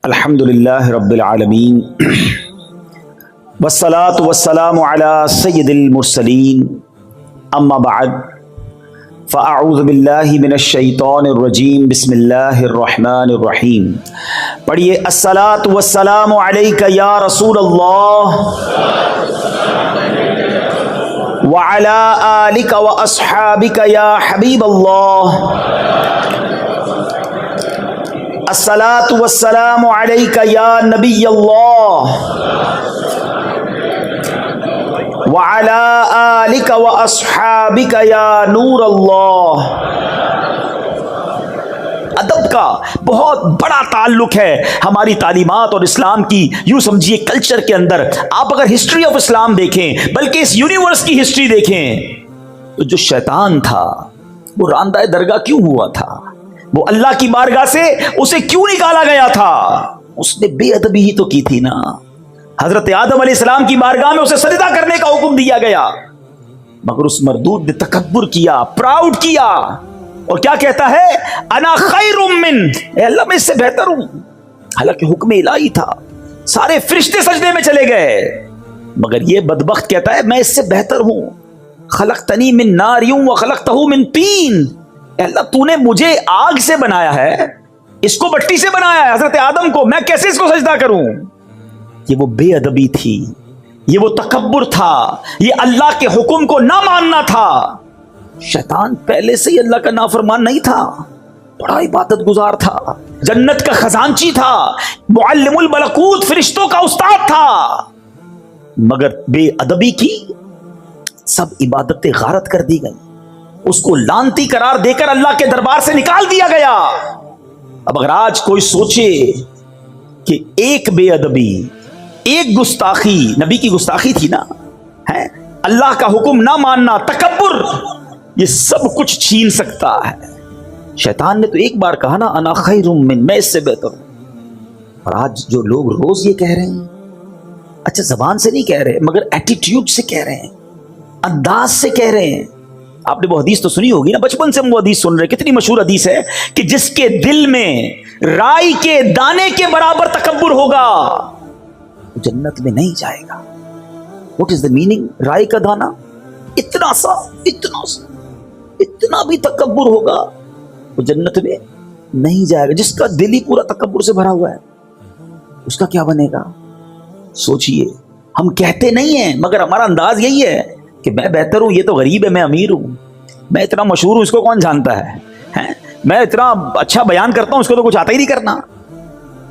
الحمدللہ رب العالمین والصلاة والسلام علی سید المرسلین اما بعد فاعوذ باللہ من الشیطان الرجیم بسم اللہ الرحمن الرحیم. پڑھیے الصلاة والسلام علیک یا رسول اللہ وعلی آلک واصحابک یا حبیب اللہ. الصلاة والسلام علیک یا نبی اللہ وعلی آلک واصحابک یا نور اللہ. ادب کا بہت بڑا تعلق ہے ہماری تعلیمات اور اسلام کی، یوں سمجھیے کلچر کے اندر. آپ اگر ہسٹری آف اسلام دیکھیں، بلکہ اس یونیورس کی ہسٹری دیکھیں، تو جو شیطان تھا وہ راندہ درگاہ کیوں ہوا تھا؟ وہ اللہ کی بارگاہ سے اسے کیوں نکالا گیا تھا؟ اس نے بے ادبی ہی تو کی تھی نا. حضرت آدم علیہ السلام کی بارگاہ میں اسے سجدہ کرنے کا حکم دیا گیا، مگر اس مردود نے تکبر کیا، پراؤڈ کیا، اور کیا کہتا ہے؟ انا خیر من، اے اللہ میں اس سے بہتر ہوں. حالانکہ حکم الہی تھا، سارے فرشتے سجدے میں چلے گئے، مگر یہ بدبخت کہتا ہے میں اس سے بہتر ہوں. خلقتنی من نار وخلقتہ من طین، اے اللہ تو نے مجھے آگ سے بنایا ہے، اس کو مٹی سے بنایا ہے، حضرت آدم کو، میں کیسے اس کو سجدہ کروں؟ یہ وہ بے ادبی تھی، یہ وہ تکبر تھا، یہ اللہ کے حکم کو نہ ماننا تھا. شیطان پہلے سے ہی اللہ کا نافرمان نہیں تھا، بڑا عبادت گزار تھا، جنت کا خزانچی تھا، معلم الملکوت، فرشتوں کا استاد تھا، مگر بے ادبی کی سب عبادتیں غارت کر دی گئی، اس کو لعنتی قرار دے کر اللہ کے دربار سے نکال دیا گیا. اب اگر آج کوئی سوچے کہ ایک بے ادبی، ایک گستاخی، نبی کی گستاخی تھی نا، ہے اللہ کا حکم نہ ماننا، تکبر، یہ سب کچھ چھین سکتا ہے. شیطان نے تو ایک بار کہا نا انا خیر من، میں اس سے بہتر ہوں. اور آج جو لوگ روز یہ کہہ رہے ہیں، اچھا زبان سے نہیں کہہ رہے مگر ایٹیٹیوڈ سے کہہ رہے ہیں، انداز سے کہہ رہے ہیں. آپ نے وہ حدیث تو سنی ہوگی نا، بچپن سے ہم وہ حدیث سن رہے ہیں، کتنی مشہور حدیث ہے کہ جس کے دل میں رائی کے دانے کے برابر تکبر ہوگا وہ جنت میں نہیں جائے گا. What is the meaning? رائی کا دانہ، اتنا سا اتنا بھی تکبر ہوگا وہ جنت میں نہیں جائے گا. جس کا دل ہی پورا تکبر سے بھرا ہوا ہے اس کا کیا بنے گا؟ سوچئے. ہم کہتے نہیں ہیں مگر ہمارا انداز یہی ہے کہ میں بہتر ہوں، یہ تو غریب ہے، میں امیر ہوں، میں اتنا مشہور ہوں، اس کو کون جانتا ہے، میں اتنا اچھا بیان کرتا ہوں، اس کو تو کچھ آتا ہی نہیں کرنا.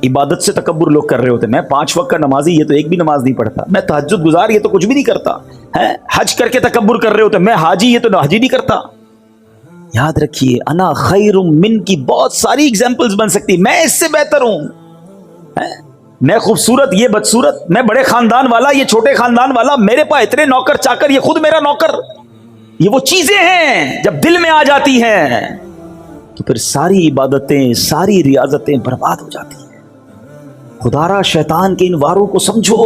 عبادت سے تکبر لوگ کر رہے ہوتے ہیں. میں 5 وقت کا نمازی، یہ تو ایک بھی نماز نہیں پڑھتا. میں تہجد گزار، یہ تو کچھ بھی نہیں کرتا. حج کر کے تکبر کر رہے ہوتے ہیں. میں حاجی، یہ تو حج ہی نہیں کرتا. یاد رکھیے انا خیر من کی بہت ساری ایگزامپلز بن سکتی. میں اس سے بہتر ہوں، میں خوبصورت، یہ بدصورت، میں بڑے خاندان والا، یہ چھوٹے خاندان والا، میرے پاس اتنے نوکر چاکر، یہ خود میرا نوکر. یہ وہ چیزیں ہیں جب دل میں آ جاتی ہیں تو پھر ساری عبادتیں، ساری ریاضتیں برباد ہو جاتی ہیں. خدا را شیطان کے ان واروں کو سمجھو.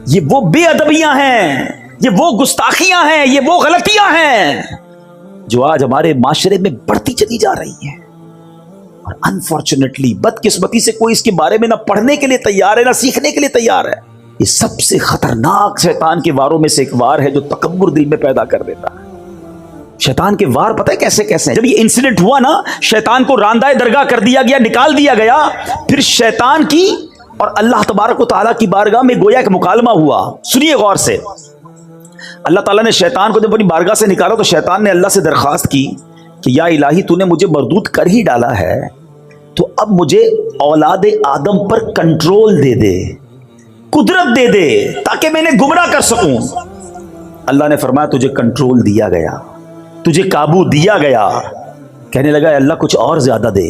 یہ وہ بے ادبیاں ہیں، یہ وہ گستاخیاں ہیں، یہ وہ غلطیاں ہیں جو آج ہمارے معاشرے میں بڑھتی چلی جا رہی ہیں. اور انفارچونیٹلی، بدقسمتی سے کوئی اس کے بارے میں نہ پڑھنے کے لیے تیار ہے، نہ سیکھنے کے لیے تیار ہے. یہ سب سے خطرناک شیطان کے واروں میں سے ایک وار ہے جو تکبر دل میں پیدا کر دیتا ہے. شیطان کے وار پتہ ہے کیسے کیسے ہیں؟ جب یہ انسیڈنٹ ہوا نا، شیطان کو راندہ درگاہ کر دیا گیا، نکال دیا گیا، پھر شیطان کی اور اللہ تبارک و تعالیٰ کی بارگاہ میں گویا ایک مکالمہ ہوا. سنیے غور سے. اللہ تعالیٰ نے شیطان کو جب اپنی بارگاہ سے نکالا تو شیطان نے اللہ سے درخواست کی کہ یا الہی تو نے مجھے مردود کر ہی ڈالا ہے، تو اب مجھے اولاد آدم پر کنٹرول دے دے، قدرت دے دے، تاکہ میں انہیں گمراہ کر سکوں. اللہ نے فرمایا تجھے کنٹرول دیا گیا، تجھے قابو دیا گیا. کہنے لگا اللہ کچھ اور زیادہ دے.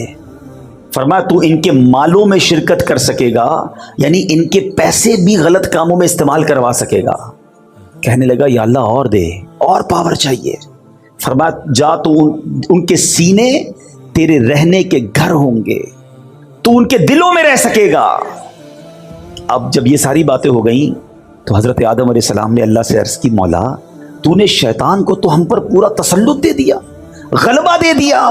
فرمایا تو ان کے مالوں میں شرکت کر سکے گا، یعنی ان کے پیسے بھی غلط کاموں میں استعمال کروا سکے گا. کہنے لگا یا اللہ اور دے، اور پاور چاہیے. فرمایا جا تو ان کے سینے تیرے رہنے کے گھر ہوں گے، تو ان کے دلوں میں رہ سکے گا. اب جب یہ ساری باتیں ہو گئیں تو حضرت آدم علیہ السلام نے اللہ سے عرض کی مولا تو نے شیطان کو تو ہم پر پورا تسلط دے دیا، غلبہ دے دیا،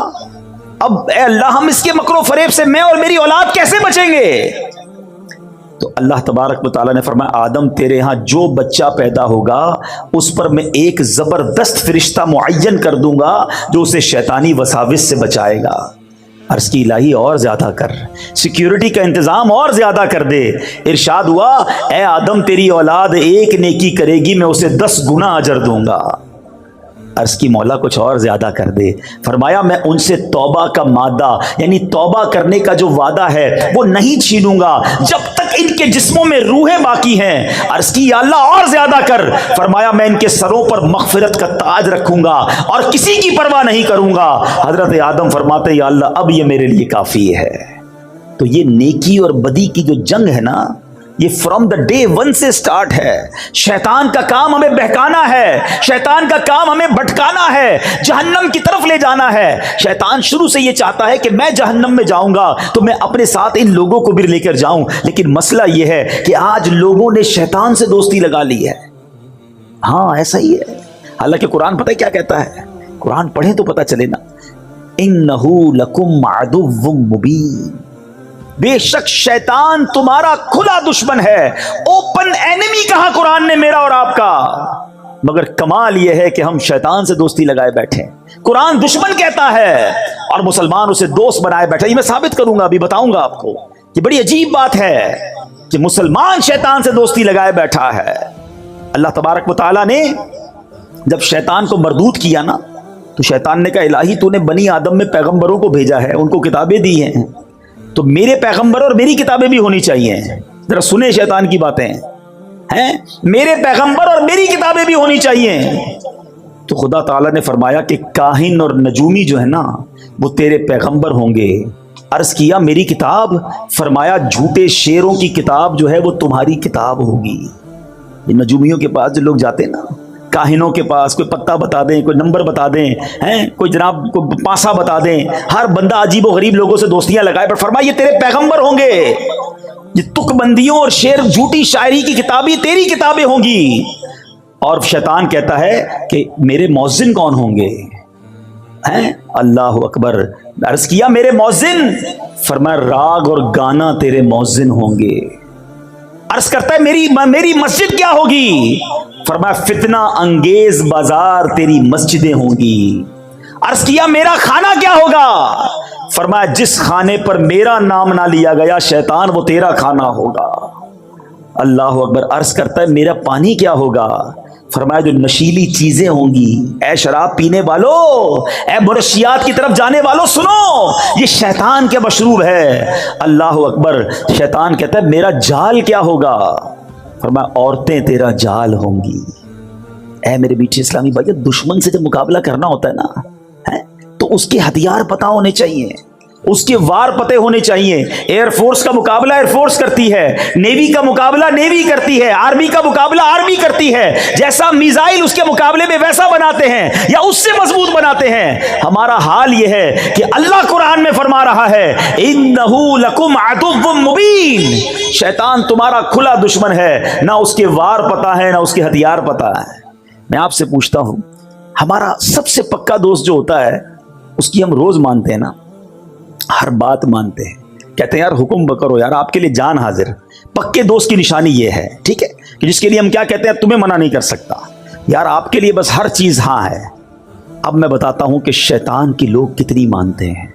اب اے اللہ ہم اس کے مکر و فریب سے میں اور میری اولاد کیسے بچیں گے؟ تو اللہ تبارک و تعالیٰ نے فرمایا آدم تیرے ہاں جو بچہ پیدا ہوگا اس پر میں ایک زبردست فرشتہ معین کر دوں گا جو اسے شیطانی وساوس سے بچائے گا۔ عرض کی الہی اور زیادہ کر، سیکیورٹی کا انتظام اور زیادہ کر دے۔ ارشاد ہوا اے آدم تیری اولاد ایک نیکی کرے گی میں اسے 10 گنا اجر دوں گا۔ عرض کی مولا کچھ اور زیادہ کر دے۔ فرمایا میں ان سے توبہ کا مادہ یعنی توبہ کرنے کا جو وعدہ ہے وہ نہیں چھینوں گا جب تک ان کے جسموں میں روحیں باقی ہیں۔ عرض کی یا اللہ اور زیادہ کر۔ فرمایا میں ان کے سروں پر مغفرت کا تاج رکھوں گا اور کسی کی پرواہ نہیں کروں گا۔ حضرت آدم فرماتے یا اللہ اب یہ میرے لیے کافی ہے۔ تو یہ نیکی اور بدی کی جو جنگ ہے نا یہ فرام دا ڈے ون سے سٹارٹ ہے۔ شیطان کا کام ہمیں بہکانا ہے، شیطان کا کام ہمیں بھٹکانا ہے، جہنم کی طرف لے جانا ہے۔ شیطان شروع سے یہ چاہتا ہے کہ میں جہنم میں جاؤں گا تو میں اپنے ساتھ ان لوگوں کو بھی لے کر جاؤں، لیکن مسئلہ یہ ہے کہ آج لوگوں نے شیطان سے دوستی لگا لی ہے۔ ہاں ایسا ہی ہے، حالانکہ قرآن پتہ ہے کیا کہتا ہے؟ قرآن پڑھیں تو پتہ چلے نا، اِنَّهُ لَكُمْ عَدُوٌّ مُبِينٌ، بے شک شیطان تمہارا کھلا دشمن ہے، اوپن اینیمی کہا قرآن نے میرا اور آپ کا۔ مگر کمال یہ ہے کہ ہم شیطان سے دوستی لگائے بیٹھے ہیں۔ قرآن دشمن کہتا ہے اور مسلمان اسے دوست بنائے بیٹھے۔ یہ میں ثابت کروں گا، ابھی بتاؤں گا آپ کو۔ یہ بڑی عجیب بات ہے کہ مسلمان شیطان سے دوستی لگائے بیٹھا ہے۔ اللہ تبارک و تعالیٰ نے جب شیطان کو مردود کیا نا تو شیطان نے کہا الہی تو نے بنی آدم میں پیغمبروں کو بھیجا ہے، ان کو کتابیں دی ہیں، تو میرے پیغمبر اور میری کتابیں بھی ہونی چاہیے۔ ذرا سنیں شیطان کی باتیں ہیں، میرے پیغمبر اور میری کتابیں بھی ہونی چاہیے۔ تو خدا تعالیٰ نے فرمایا کہ کاہن اور نجومی جو ہے نا وہ تیرے پیغمبر ہوں گے۔ عرض کیا میری کتاب؟ فرمایا جھوٹے شیروں کی کتاب جو ہے وہ تمہاری کتاب ہوگی۔ یہ نجومیوں کے پاس جو لوگ جاتے ہیں نا، کاہنوں کے پاس کوئی پتہ بتا دیں، کوئی نمبر بتا دیں، کوئی جناب کوئی پاسا بتا دیں، ہر بندہ عجیب و غریب لوگوں سے دوستیاں لگائے، پر فرمایا یہ تیرے پیغمبر ہوں گے۔ یہ تک بندیوں اور شعر جھوٹی شاعری کی کتابیں تیری کتابیں ہوں گی۔ اور شیطان کہتا ہے کہ میرے مؤذن کون ہوں گے؟ اللہ اکبر۔ عرض کیا میرے مؤذن؟ فرمایا راگ اور گانا تیرے مؤذن ہوں گے۔ عرض کرتا ہے میری مسجد کیا ہوگی؟ فرمایا فتنہ انگیز بازار تیری مسجدیں ہوں گی۔ عرض کیا میرا کھانا کیا ہوگا؟ فرمایا جس کھانے پر میرا نام نہ لیا گیا شیطان وہ تیرا کھانا ہوگا۔ اللہ اکبر۔ عرض کرتا ہے میرا پانی کیا ہوگا؟ فرمایا جو نشیلی چیزیں ہوں گی، اے شراب پینے والو، اے منشیات کی طرف جانے والو سنو، یہ شیطان کے مشروب ہے۔ اللہ اکبر۔ شیطان کہتا ہے میرا جال کیا ہوگا؟ فرمایا عورتیں تیرا جال ہوں گی۔ اے میرے میٹھے اسلامی بھائی، دشمن سے جب مقابلہ کرنا ہوتا ہے نا تو اس کے ہتھیار پتہ ہونے چاہیے، اس کے وار پتے ہونے چاہیے۔ ایئر فورس کا مقابلہ ایئر فورس کرتی ہے، نیوی کا مقابلہ نیوی کرتی ہے، آرمی کا مقابلہ آرمی کرتی ہے۔ جیسا میزائل اس کے مقابلے میں ویسا بناتے ہیں یا اس سے مضبوط بناتے ہیں۔ ہمارا حال یہ ہے کہ اللہ قرآن میں فرما رہا ہے اِنَّهُ لَكُمْ عَدُوٌّ مُبِينٌ، شیطان تمہارا کھلا دشمن ہے، نہ اس کے وار پتہ ہے نہ اس کے ہتھیار پتہ ہے۔ میں آپ سے پوچھتا ہوں، ہمارا سب سے پکا دوست جو ہوتا ہے اس کی ہم روز مانتے ہیں نا، ہر بات مانتے ہیں، کہتے ہیں یار حکم کرو یار، آپ کے لیے جان حاضر۔ پکے دوست کی نشانی یہ ہے، ٹھیک ہے، کہ جس کے لیے ہم کیا کہتے ہیں تمہیں منع نہیں کر سکتا یار، آپ کے لیے بس ہر چیز ہاں ہے۔ اب میں بتاتا ہوں کہ شیطان کی لوگ کتنی مانتے ہیں۔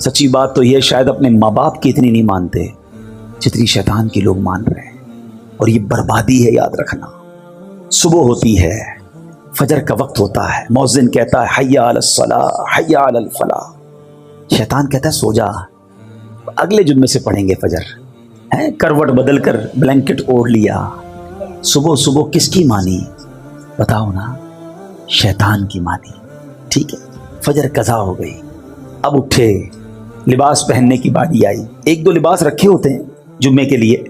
سچی بات تو یہ شاید اپنے ماں باپ کی اتنی نہیں مانتے جتنی شیطان کی لوگ مان رہے ہیں، اور یہ بربادی ہے، یاد رکھنا۔ صبح ہوتی ہے، فجر کا وقت ہوتا ہے، مؤذن کہتا ہے حی علی الصلاۃ حی علی الفلاح، شیطان کہتا ہے سو جا، اگلے جمعے سے پڑھیں گے فجر۔ کروٹ بدل کر بلینکٹ اوڑھ لیا۔ صبح صبح کس کی مانی؟ بتاؤ نا، شیطان کی مانی، ٹھیک ہے۔ فجر قضا ہو گئی، اب اٹھے، لباس پہننے کی باری آئی، ایک دو لباس رکھے ہوتے ہیں جمعے کے لیے،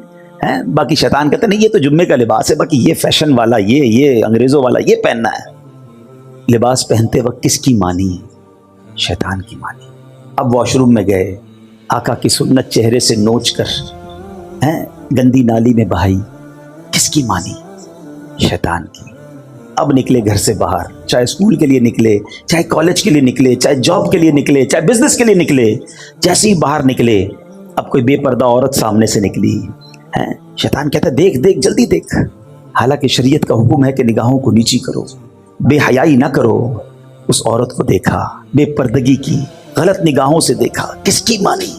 باقی شیطان کہتا نہیں یہ تو جمعے کا لباس ہے، باقی یہ فیشن والا، یہ انگریزوں والا یہ پہننا ہے۔ لباس پہنتے وقت کس کی مانی؟ شیطان کی مانی۔ اب واش روم میں گئے، آقا کی سنت چہرے سے نوچ کر گندی نالی میں بہائی، کس کی مانی؟ شیطان کی۔ اب نکلے گھر سے باہر، چاہے اسکول کے لیے نکلے، چاہے کالج کے لیے نکلے، چاہے جاب کے لیے نکلے، چاہے بزنس کے لیے نکلے، جیسے ہی باہر نکلے اب کوئی بے پردہ عورت سامنے سے نکلی ہے، شیطان کہتا ہے دیکھ دیکھ جلدی دیکھ، حالانکہ شریعت کا حکم ہے کہ نگاہوں کو نیچی کرو، بے حیائی نہ کرو۔ اس عورت کو دیکھا، بے پردگی کی، غلط نگاہوں سے دیکھا، کس کی مانی؟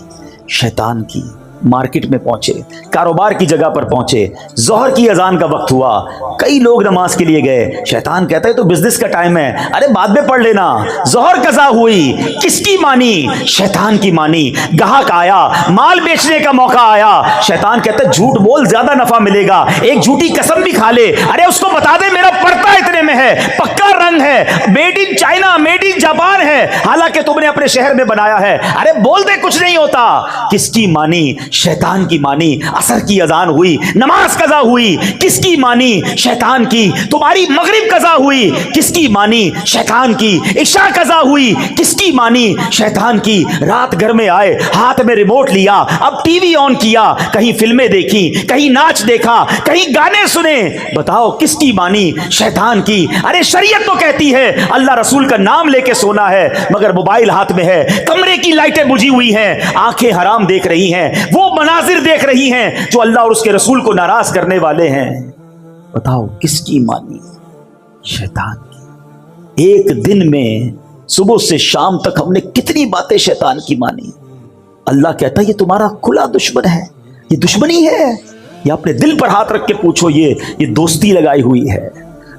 شیطان کی۔ مارکیٹ میں پہنچے، کاروبار کی جگہ پر پہنچے، ظہر کی اذان کا وقت ہوا، کئی لوگ نماز کے لیے گئے، شیطان کہتا ہے تو بزنس کا ٹائم ہے، ارے بعد میں پڑھ لینا، ظہر قضا ہوئی، کس کی مانی؟ شیطان کی مانی۔ گاہک آیا، مال بیچنے کا موقع آیا، شیطان کہتا ہے جھوٹ بول زیادہ نفع ملے گا، ایک جھوٹی قسم بھی کھا لے، ارے اس کو بتا دے میرا پڑتا اتنے میں ہے، پکا رنگ ہے، made in China, made in Japan ہے، حالانکہ تم نے اپنے شہر میں بنایا ہے، ارے بول دے کچھ نہیں ہوتا۔ کس کی مانی؟ شیطان کی مانی۔ عصر کی اذان ہوئی، نماز قضا ہوئی، کس کی مانی؟ شیطان کی۔ تمہاری مغرب قضا ہوئی، کس کی مانی؟ شیطان کی۔ عشاء قضا ہوئی، کس کی مانی؟ شیطان کی۔ رات گھر میں آئے، ہاتھ میں ریموٹ لیا، اب ٹی وی آن کیا، کہیں فلمیں دیکھی، کہیں ناچ دیکھا، کہیں گانے سنے، بتاؤ کس کی مانی؟ شیطان کی۔ ارے شریعت تو کہتی ہے اللہ رسول کا نام لے کے سونا ہے، مگر موبائل ہاتھ میں ہے، کمرے کی لائٹیں بجھی ہوئی ہیں، آنکھیں حرام دیکھ رہی ہیں، وہ مناظر دیکھ رہی ہیں جو اللہ اور اس کے رسول کو ناراض کرنے والے ہیں، بتاؤ کس کی مانی؟ شیطان کی۔ ایک دن میں صبح سے شام تک ہم نے کتنی باتیں شیطان کی مانی۔ اللہ کہتا ہے یہ تمہارا کھلا دشمن ہے، یہ دشمنی ہے، یہ اپنے دل پر ہاتھ رکھ کے پوچھو، یہ دوستی لگائی ہوئی ہے۔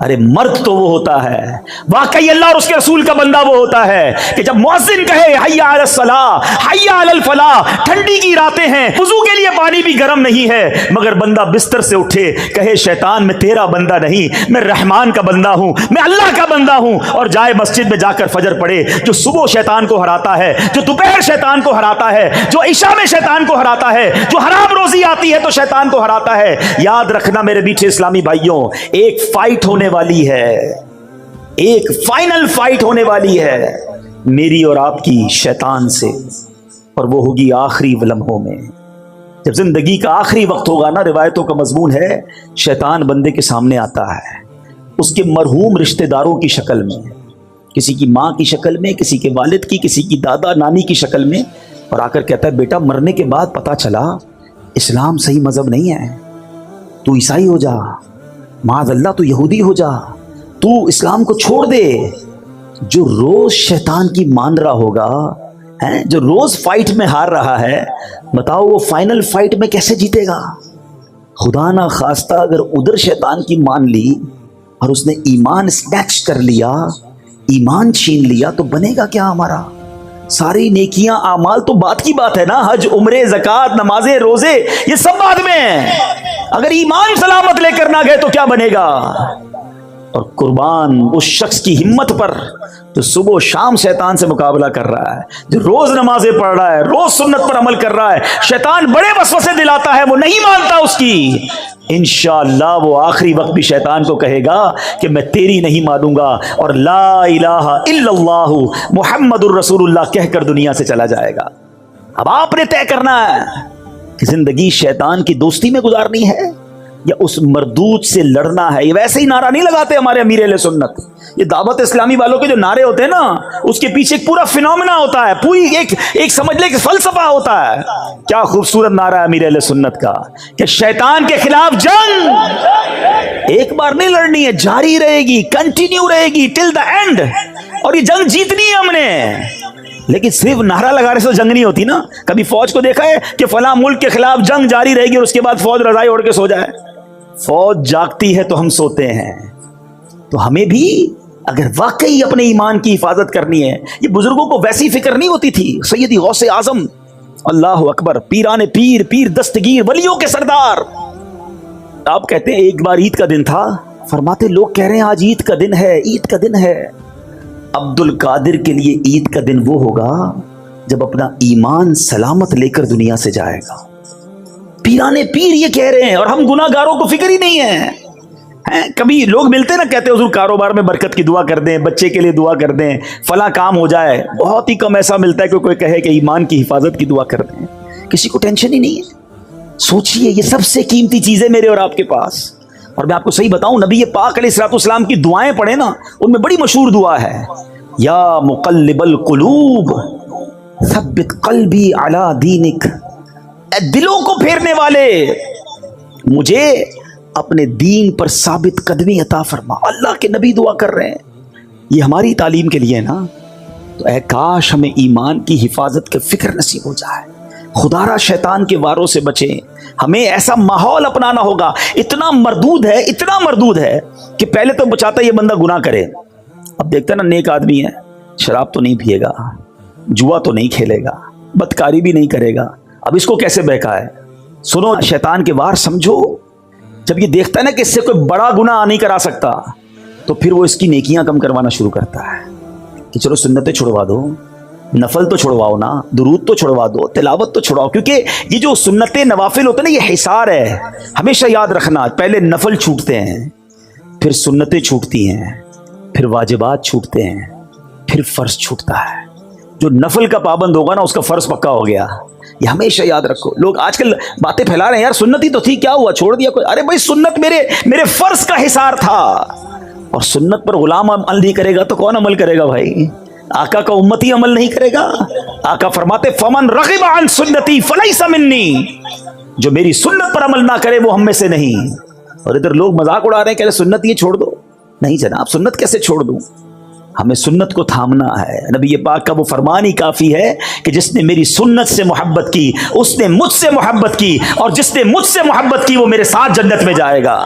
ارے مرد تو وہ ہوتا ہے، واقعی اللہ اور اس کے رسول کا بندہ وہ ہوتا ہے کہ جب مؤذن کہے حی علی الصلاۃ، حی علی الفلاح، ٹھنڈی کی راتیں ہیں، وضو کے لیے پانی بھی گرم نہیں ہے، مگر بندہ بستر سے اٹھے کہے شیطان میں تیرا بندہ نہیں، میں رحمان کا بندہ ہوں، میں اللہ کا بندہ ہوں، اور جائے مسجد میں جا کر فجر پڑھے، جو صبح شیطان کو ہراتا ہے، جو دوپہر شیطان کو ہراتا ہے، جو عشاء میں شیطان کو ہراتا ہے، جو حرام روزی آتی ہے تو شیطان کو ہراتا ہے۔ یاد رکھنا میرے میٹھے اسلامی بھائیوں، ایک فائٹ ہونے والی ہے، ایک فائنل فائٹ ہونے والی ہے میری اور آپ کی شیطان سے، اور وہ ہوگی آخری لمحوں میں، جب زندگی کا آخری وقت ہوگا نا۔ روایتوں کا مضمون ہے شیطان بندے کے سامنے آتا ہے اس کے مرحوم رشتہ داروں کی شکل میں، کسی کی ماں کی شکل میں، کسی کے والد کی، کسی کی دادا نانی کی شکل میں، اور آ کر کہتا ہے بیٹا مرنے کے بعد پتا چلا اسلام صحیح مذہب نہیں ہے، تو عیسائی ہو جا، معاذ اللہ تو یہودی ہو جا، تو اسلام کو چھوڑ دے۔ جو روز شیطان کی مان رہا ہوگا، جو روز فائٹ میں ہار رہا ہے، بتاؤ وہ فائنل فائٹ میں کیسے جیتے گا؟ خدا نہ خواستہ اگر ادھر شیطان کی مان لی اور اس نے ایمان سنیچ کر لیا، ایمان چھین لیا، تو بنے گا کیا ہمارا؟ ساری نیکیاں اعمال تو بات کی بات ہے نا، حج، عمرے، زکوٰۃ، نمازیں، روزے، یہ سب بعد میں ہیں، اگر ایمان سلامت لے کر نہ گئے تو کیا بنے گا؟ اور قربان اس شخص کی ہمت پر جو صبح و شام شیطان سے مقابلہ کر رہا ہے، جو روز نمازیں پڑھ رہا ہے، روز سنت پر عمل کر رہا ہے، شیطان بڑے وسوسے دلاتا ہے، وہ نہیں مانتا اس کی، انشاءاللہ وہ آخری وقت بھی شیطان کو کہے گا کہ میں تیری نہیں مانوں گا، اور لا الہ الا اللہ محمد الرسول اللہ کہہ کر دنیا سے چلا جائے گا۔ اب آپ نے طے کرنا ہے کہ زندگی شیطان کی دوستی میں گزارنی ہے یا اس مردود سے لڑنا ہے۔ یہ ویسے ہی نعرہ نہیں لگاتے ہمارے امیر اہل سنت، یہ دعوت اسلامی والوں کے جو نعرے ہوتے ہیں نا، اس کے پیچھے ایک پورا فینومینا ہوتا ہے، پوری ایک سمجھ لے کہ فلسفہ ہوتا ہے۔ کیا خوبصورت نعرہ ہے امیر اہل سنت کا کہ شیطان کے خلاف جنگ ایک بار نہیں لڑنی ہے، جاری رہے گی، کنٹینیو رہے گی ٹل دا اینڈ، اور یہ جنگ جیتنی ہے ہم نے۔ لیکن صرف نعرہ لگانے سے جنگ نہیں ہوتی نا۔ کبھی فوج کو دیکھا ہے کہ فلاں ملک کے خلاف جنگ جاری رہے گی اور اس کے بعد فوج رضائی اوڑھ کے سو جائے؟ فوج جاگتی ہے تو ہم سوتے ہیں۔ تو ہمیں بھی اگر واقعی اپنے ایمان کی حفاظت کرنی ہے، یہ بزرگوں کو ویسی فکر نہیں ہوتی تھی۔ سیدی غوث اعظم، اللہ اکبر، پیران پیر، پیر دستگیر، ولیوں کے سردار، آپ کہتے ہیں ایک بار عید کا دن تھا، فرماتے لوگ کہہ رہے ہیں آج عید کا دن ہے، عید کا دن ہے۔ عبد القادر کے لیے عید کا دن وہ ہوگا جب اپنا ایمان سلامت لے کر دنیا سے جائے گا۔ پیران پیر یہ کہہ رہے ہیں، اور ہم گناہ گاروں کو فکر ہی نہیں ہے۔ کبھی لوگ ملتے نا، کہتے حضور کاروبار میں برکت کی دعا کر دیں، بچے کے لیے دعا کر دیں، فلاں کام ہو جائے۔ بہت ہی کم ایسا ملتا ہے کہ کوئی کہے کہ ایمان کی حفاظت کی دعا کر دیں۔ کسی کو ٹینشن ہی نہیں ہے۔ سوچئے یہ سب سے قیمتی چیزیں میرے اور آپ کے پاس، اور میں آپ کو صحیح بتاؤں، نبی پاک علیہ الصلوۃ والسلام کی دعائیں پڑھیں نا، ان میں بڑی مشہور دعا ہے، یا مقلب القلوب ثبت قلبی علی دینک، اے دلوں کو پھیرنے والے مجھے اپنے دین پر ثابت قدمی عطا فرما۔ اللہ کے نبی دعا کر رہے ہیں، یہ ہماری تعلیم کے لیے نا۔ تو اے کاش ہمیں ایمان کی حفاظت کے فکر نصیب ہو جائے، خدا را شیطان کے واروں سے بچیں۔ ہمیں ایسا ماحول اپنانا ہوگا، اتنا مردود ہے کہ پہلے تو بچاتا یہ بندہ گناہ کرے، اب دیکھتا نا نیک آدمی ہے، شراب تو نہیں پیے گا، جوا تو نہیں کھیلے گا، بدکاری بھی نہیں کرے گا، اب اس کو کیسے بہکائے۔ سنو، شیطان کے وار سمجھو، جب یہ دیکھتا ہے نا کہ اس سے کوئی بڑا گناہ نہیں کرا سکتا، تو پھر وہ اس کی نیکیاں کم کروانا شروع کرتا ہے کہ چلو سنتیں چھڑوا دو، نفل تو چھڑواؤ نا، درود تو چھڑوا دو، تلاوت تو چھڑواؤ، کیونکہ یہ جو سنتیں نوافل ہوتے ہیں نا، یہ حصار ہے۔ ہمیشہ یاد رکھنا، پہلے نفل چھوٹتے ہیں، پھر سنتیں چھوٹتی ہیں، پھر واجبات چھوٹتے ہیں، پھر فرض چھوٹتا ہے۔ جو نفل کا پابند ہوگا نا، اس کا فرض پکا ہو گیا، یہ ہمیشہ یاد رکھو۔ لوگ آج کل باتیں پھیلا رہے ہیں، یار سنت ہی تو تھی، کیا ہوا چھوڑ دیا کوئی؟ ارے بھائی، سنت میرے فرض کا حصار تھا، اور سنت پر غلام عمل نہیں کرے گا تو کون عمل کرے گا بھائی؟ آقا کا امتی عمل نہیں کرے گا؟ آقا فرماتے فمن رغب عن سنتی فلیس منی، جو میری سنت پر عمل نہ کرے وہ ہم میں سے نہیں۔ اور ادھر لوگ مذاق اڑا رہے ہیں کہ سنت یہ چھوڑ دو، نہیں جناب، سنت کیسے چھوڑ دوں؟ ہمیں سنت کو تھامنا ہے۔ نبی پاک کا وہ فرمان ہی کافی ہے کہ جس نے میری سنت سے محبت کی اس نے مجھ سے محبت کی، اور جس نے مجھ سے محبت کی وہ میرے ساتھ جنت میں جائے گا۔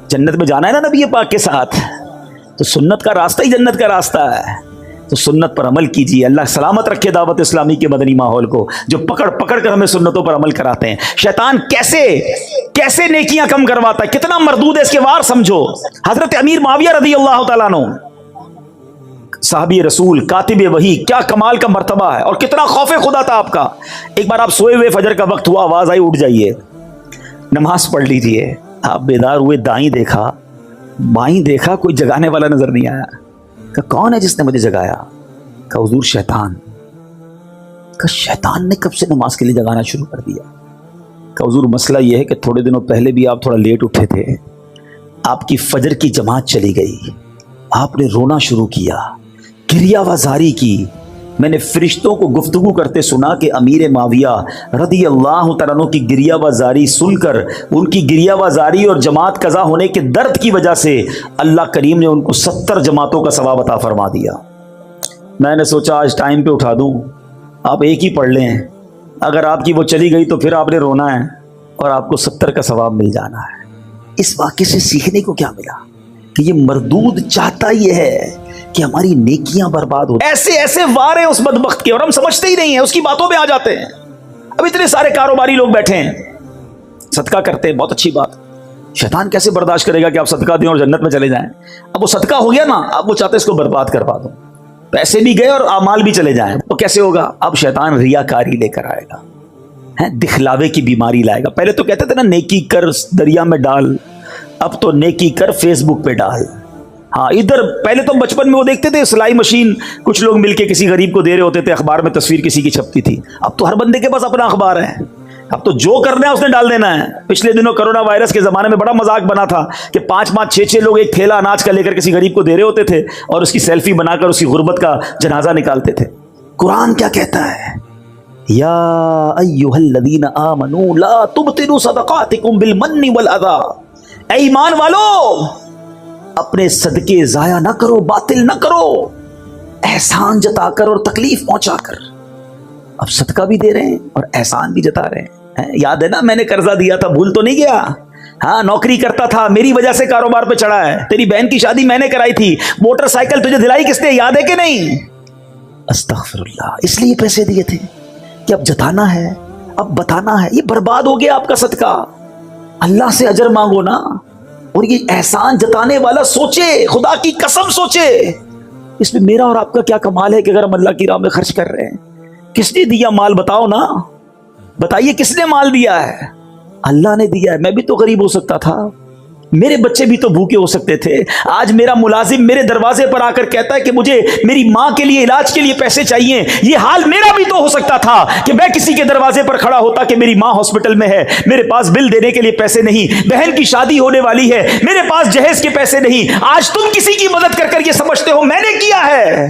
جنت میں جانا ہے نا نبی پاک کے ساتھ، تو سنت کا راستہ ہی جنت کا راستہ ہے۔ تو سنت پر عمل کیجیے۔ اللہ سلامت رکھے دعوت اسلامی کے مدنی ماحول کو، جو پکڑ کر ہمیں سنتوں پر عمل کراتے ہیں۔ شیطان کیسے نیکیاں کم کرواتا ہے، کتنا مردود ہے، اس کے وار سمجھو۔ حضرت امیر معاویہ رضی اللہ تعالیٰ عنہ، صحابی رسول، کاتب وحی، کیا کمال کا مرتبہ ہے، اور کتنا خوف خدا تھا آپ کا۔ ایک بار آپ سوئے ہوئے، فجر کا وقت ہوا، آواز آئی اٹھ جائیے، نماز پڑھ لیجئے۔ آپ بیدار ہوئے، دائیں دیکھا، بائیں دیکھا، کوئی جگانے والا نظر نہیں آیا۔ کہ کون ہے جس نے مجھے جگایا؟ کہ حضور شیطان۔ کہ شیطان نے کب سے نماز کے لیے جگانا شروع کر دیا؟ کہ حضور مسئلہ یہ ہے کہ تھوڑے دنوں پہلے بھی آپ تھوڑا لیٹ اٹھے تھے، آپ کی فجر کی جماعت چلی گئی، آپ نے رونا شروع کیا، گریہ وزاری کی۔ میں نے فرشتوں کو گفتگو کرتے سنا کہ امیر معاویہ رضی اللہ تعالیٰ عنہ کی گریہ وزاری سن کر، ان کی گریہ وزاری اور جماعت قضا ہونے کے درد کی وجہ سے اللہ کریم نے ان کو 70 جماعتوں کا ثواب عطا فرما دیا۔ میں نے سوچا آج ٹائم پہ اٹھا دوں، آپ ایک ہی پڑھ لیں، اگر آپ کی وہ چلی گئی تو پھر آپ نے رونا ہے اور آپ کو 70 کا ثواب مل جانا ہے۔ اس واقعے سے سیکھنے کو کیا ملا؟ کہ یہ مردود چاہتا یہ ہے کہ ہماری نیکیاں برباد ہو۔ ایسے وار ہیں اس بدبخت کے، اور ہم سمجھتے ہی نہیں ہیں، اس کی باتوں پہ آ جاتے ہیں۔ اب اتنے سارے کاروباری لوگ بیٹھے ہیں، صدقہ کرتے ہیں، بہت اچھی بات۔ شیطان کیسے برداشت کرے گا کہ آپ صدقہ دیں اور جنت میں چلے جائیں؟ اب وہ صدقہ ہو گیا نا، اب وہ چاہتے ہیں اس کو برباد کروا دو، پیسے بھی گئے اور اعمال بھی چلے جائیں۔ وہ کیسے ہوگا؟ اب شیطان ریاکاری لے کر آئے گا، دکھلاوے کی بیماری لائے گا۔ پہلے تو کہتے تھے نا نیکی کر دریا میں ڈال، اب تو نیکی کر فیس بک پہ ڈال۔ ہاں، ادھر پہلے تو بچپن میں وہ دیکھتے تھے سلائی مشین، کچھ لوگ مل کے کسی غریب کو دے رہے ہوتے تھے، اخبار میں تصویر کسی کی چھپتی تھی۔ اب تو ہر بندے کے پاس اپنا اخبار ہے، اب تو جو کرنا ہے اس نے ڈال دینا ہے۔ پچھلے دنوں کرونا وائرس کے زمانے میں بڑا مذاق بنا تھا کہ 5 6 لوگ ایک تھیلا اناج کا لے کر کسی غریب کو دے رہے ہوتے تھے اور اس کی سیلفی بنا کر اس کی غربت کا جنازہ نکالتے تھے۔ قرآن کیا کہتا ہے؟ یا ایھا الذین آمنوا لا تبطلوا صدقاتکم بالمن والاذی، اے ایمان والو اپنے صدقے ضائع نہ کرو، باطل نہ کرو، احسان جتا کر اور تکلیف پہنچا کر۔ اب صدقہ بھی دے رہے ہیں اور احسان بھی جتا رہے ہیں۔ یاد ہے نا، میں نے قرضہ دیا تھا، بھول تو نہیں گیا؟ ہاں، نوکری کرتا تھا، میری وجہ سے کاروبار پہ چڑھا ہے، تیری بہن کی شادی میں نے کرائی تھی، موٹر سائیکل تجھے دلائی کس نے، یاد ہے کہ نہیں؟ استغفر اللہ، اس لیے پیسے دیے تھے کہ اب جتانا ہے، اب بتانا ہے۔ یہ برباد ہو گیا آپ کا صدقہ۔ اللہ سے اجر مانگو نا، اور یہ احسان جتانے والا سوچے، خدا کی قسم سوچے، اس میں میرا اور آپ کا کیا کمال ہے کہ اگر ہم اللہ کی راہ میں خرچ کر رہے ہیں۔ کس نے دیا مال؟ بتاؤ نا، بتائیے کس نے مال دیا ہے؟ اللہ نے دیا ہے۔ میں بھی تو غریب ہو سکتا تھا، میرے بچے بھی تو بھوکے ہو سکتے تھے. آج میرا ملازم میرے دروازے پر آ کر کہتا ہے کہ مجھے میری ماں کے لیے علاج کے لیے پیسے چاہیے. یہ حال میرا بھی تو ہو سکتا تھا کہ میں کسی کے دروازے پر کھڑا ہوتا کہ میری ماں ہاسپٹل میں ہے, میرے پاس بل دینے کے لیے پیسے نہیں, بہن کی شادی ہونے والی ہے, میرے پاس جہیز کے پیسے نہیں. آج تم کسی کی مدد کر کر یہ سمجھتے ہو میں نے کیا ہے.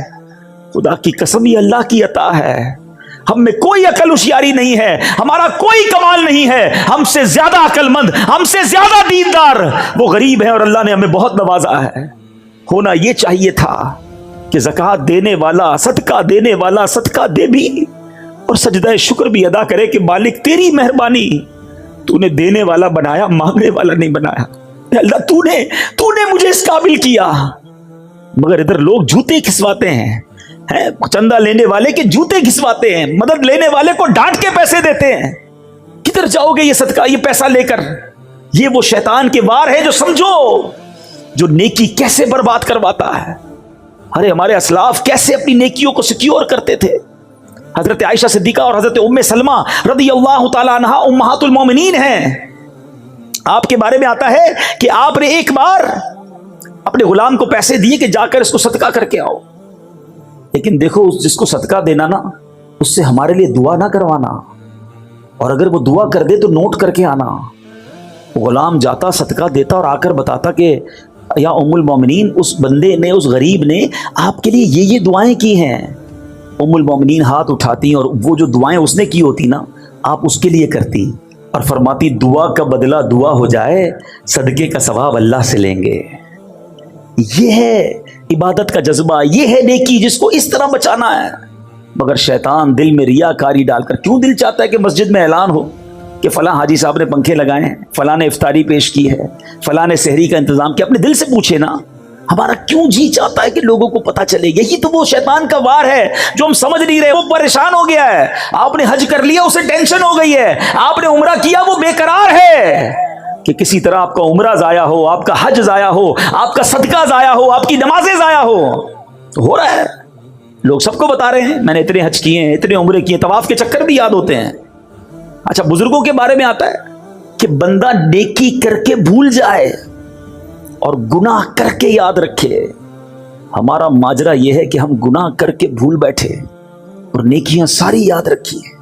خدا کی قسم یہ اللہ کی عطا ہے. ہم میں کوئی عقل ہوشیاری نہیں ہے, ہمارا کوئی کمال نہیں ہے. ہم سے زیادہ عقل مند, ہم سے زیادہ دیندار وہ غریب ہے, اور اللہ نے ہمیں بہت نوازا ہے. ہونا یہ چاہیے تھا کہ زکوٰۃ دینے والا, صدقہ دینے والا صدقہ دے بھی اور سجدہ شکر بھی ادا کرے کہ مالک تیری مہربانی, تو نے دینے والا بنایا, مانگنے والا نہیں بنایا. اللہ تو نے مجھے اس قابل کیا. مگر ادھر لوگ جوتے کھسواتے ہیں, چندہ لینے والے کے جوتے گھسواتے ہیں, مدد لینے والے کو ڈانٹ کے پیسے دیتے ہیں. کدھر جاؤ گے یہ صدقہ, یہ پیسہ لے کر؟ یہ وہ شیطان کے وار ہے جو سمجھو جو نیکی کیسے برباد کرواتا ہے. ارے ہمارے اسلاف کیسے اپنی نیکیوں کو سیکیور کرتے تھے. حضرت عائشہ صدیقہ اور حضرت ام سلمہ رضی اللہ تعالی عنہا امہات المومنین ہیں. آپ کے بارے میں آتا ہے کہ آپ نے ایک بار اپنے غلام کو پیسے دیے کہ جا کر اس کو صدقہ کر کے آؤ. لیکن دیکھو جس کو صدقہ دینا نا, اس سے ہمارے لیے دعا نہ کروانا, اور اگر وہ دعا کر دے تو نوٹ کر کے آنا. غلام جاتا صدقہ دیتا اور آ کر بتاتا کہ یا ام المومنین اس بندے نے, اس غریب نے آپ کے لیے یہ دعائیں کی ہیں. ام المومنین ہاتھ اٹھاتی اور وہ جو دعائیں اس نے کی ہوتی نا آپ اس کے لیے کرتی, اور فرماتی دعا کا بدلہ دعا ہو جائے, صدقے کا ثواب اللہ سے لیں گے. یہ ہے عبادت کا جذبہ, یہ ہے نیکی جس کو اس طرح بچانا ہے. مگر شیطان دل میں ریاکاری ڈال کر, کیوں دل چاہتا ہے کہ مسجد میں اعلان ہو کہ فلاں حاجی صاحب نے پنکھے لگائے ہیں, فلاں نے افطاری پیش کی ہے, فلاں نے سحری کا انتظام کیا. اپنے دل سے پوچھے نا ہمارا کیوں جی چاہتا ہے کہ لوگوں کو پتہ چلے. یہی تو وہ شیطان کا وار ہے جو ہم سمجھ نہیں رہے. وہ پریشان ہو گیا ہے, آپ نے حج کر لیا اسے ٹینشن ہو گئی ہے, آپ نے عمرہ کیا وہ بے قرار ہے کہ کسی طرح آپ کا عمرہ ضائع ہو, آپ کا حج ضائع ہو, آپ کا صدقہ ضائع ہو, آپ کی نمازیں ضائع ہو رہا ہے. لوگ سب کو بتا رہے ہیں میں نے اتنے حج کیے ہیں, اتنے عمرے کیے, طواف کے چکر بھی یاد ہوتے ہیں. اچھا بزرگوں کے بارے میں آتا ہے کہ بندہ نیکی کر کے بھول جائے اور گناہ کر کے یاد رکھے. ہمارا ماجرا یہ ہے کہ ہم گناہ کر کے بھول بیٹھے اور نیکیاں ساری یاد رکھی ہیں.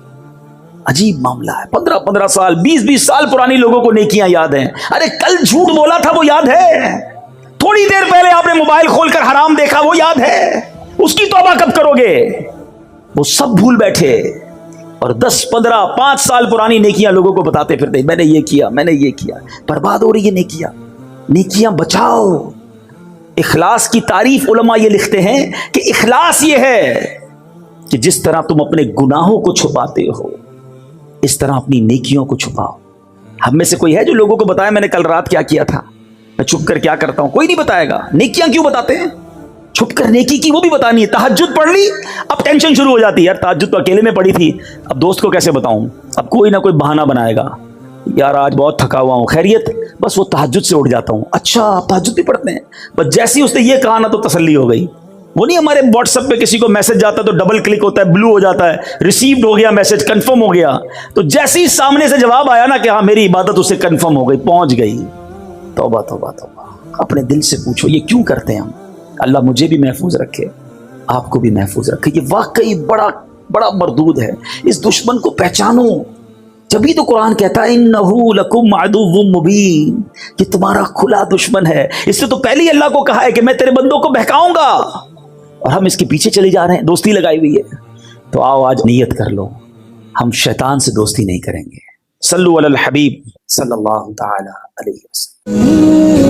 عجیب معاملہ ہے. 15 سال 20 سال پرانی لوگوں کو نیکیاں یاد ہیں. ارے کل جھوٹ بولا تھا وہ یاد ہے, تھوڑی دیر پہلے آپ نے موبائل کھول کر حرام دیکھا وہ یاد ہے, اس کی توبہ کب کرو گے؟ وہ سب بھول بیٹھے اور 10 15 5 سال پرانی نیکیاں لوگوں کو بتاتے پھرتے, میں نے یہ کیا, میں نے یہ کیا. برباد ہو رہی ہے نیکیاں بچاؤ. اخلاص کی تعریف علماء یہ لکھتے ہیں کہ اخلاص یہ ہے کہ جس طرح تم اپنے گناہوں کو چھپاتے ہو اس طرح اپنی نیکیوں کو چھپاؤ. ہم میں سے کوئی ہے جو لوگوں کو بتایا میں نے کل رات کیا کیا تھا, میں چھپ کر کیا کرتا ہوں؟ کوئی نہیں بتائے گا. نیکیاں کیوں بتاتے ہیں؟ چھپ کر نیکی کی وہ بھی بتانی ہے. تہجد پڑھ لی, اب ٹینشن شروع ہو جاتی ہے, یار تہجد تو اکیلے میں پڑھی تھی, اب دوست کو کیسے بتاؤں؟ اب کوئی نہ کوئی بہانہ بنائے گا, یار آج بہت تھکا ہوا ہوں, خیریت؟ بس وہ تہجد سے اٹھ جاتا ہوں. اچھا آپ تہجد بھی پڑھتے ہیں؟ بس جیسے ہی اس نے یہ کہا نا تو تسلی ہو گئی. وہ نہیں ہمارے واٹس ایپ پہ کسی کو میسج جاتا ہے تو ڈبل کلک ہوتا ہے, بلو ہو جاتا ہے, ریسیوڈ ہو گیا میسج, کنفرم ہو گیا. تو جیسے ہی سامنے سے جواب آیا نا کہ ہاں میری عبادت اسے کنفرم ہو گئی, پہنچ گئی. توبہ توبہ توبہ. اپنے دل سے پوچھو یہ کیوں کرتے ہیں ہم. اللہ مجھے بھی محفوظ رکھے, آپ کو بھی محفوظ رکھے. یہ واقعی بڑا بڑا مردود ہے. اس دشمن کو پہچانو. جبھی تو قرآن کہتا ہے انہو لکم عدو مبین, کہ تمہارا کھلا دشمن ہے. اس سے تو پہلے ہی اللہ کو کہا ہے کہ میں تیرے بندوں کو بہکاؤں گا, اور ہم اس کے پیچھے چلے جا رہے ہیں. دوستی لگائی ہوئی ہے. تو آؤ آج نیت کر لو ہم شیطان سے دوستی نہیں کریں گے. صلو علی الحبیب صلی اللہ تعالی علیہ وسلم.